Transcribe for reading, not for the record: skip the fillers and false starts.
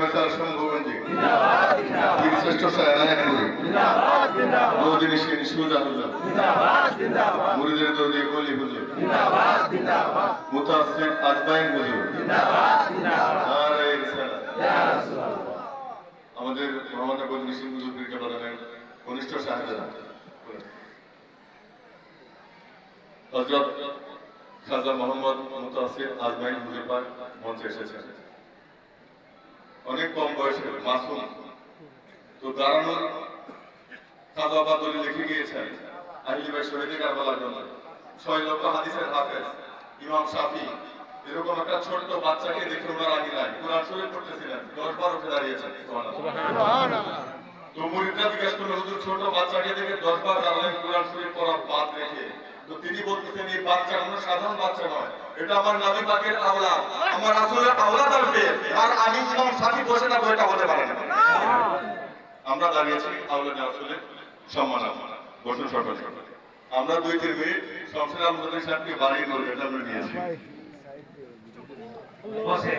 মেসার শম্ভুগঞ্জি বীরশ্রেষ্ঠ সায়নায়কপুরে নৌদিনী সেন সুজাহুল্লাহ মুরিদের দৌদি গলি হুজুর মুতাসসির আজমাইন হুজুর নারায়ে রিসালাত। আমাদের মোহাম্মদ আবুল নিশিম হুজুর পীরকে প্রদানের ঘনিষ্ঠ শাহজাদা হযরত খাজা মোহাম্মদ মুতাসসির আজমাইন হুজুর পাক মঞ্চে এসেছেন। অনেক কম বয়সে মাসুম, তো দাঁড়ানোর খাজা বা দলিল লিখে গিয়েছেন আহলি বাইত শহীদে কারবালার জন্য 6 লক্ষ হাদিসের হাফেজ ইমাম শাফি এরকম একটা ছোট্ট বাচ্চাকে দেখে ওনার আগে নাই কোরআন শরীফ পড়তেছিলেন 10 বার উঠে দাঁড়িয়েছেন। সুবহানাল্লাহ। তো মুরিদরা জিজ্ঞাসা করলো হুজুর ছোট বাচ্চাকে দেখে 10 বার দাঁড়ালেন কোরআন শরীফ পড়া বাদ রেখে, তো তিনি বলতেছেন এই বাচ্চা কোনো সাধারণ বাচ্চা নয়, এটা আমার নবী পাকের আওলাদ, আমার রাসূলের আওলাদ আসবে, আর আমি ইমাম শাফি বসে থাকবো, এটা হতে পারে না। আমরা দাঁড়িয়েছি আওলাদ রাসূলের সম্মানার্থে। বসুন সরকার আমরা 2-3 মিনিট শমশের আলমগীর সাহেবকে বাড়িয়ে করবো, এটা আমরা নিয়েছি। বসে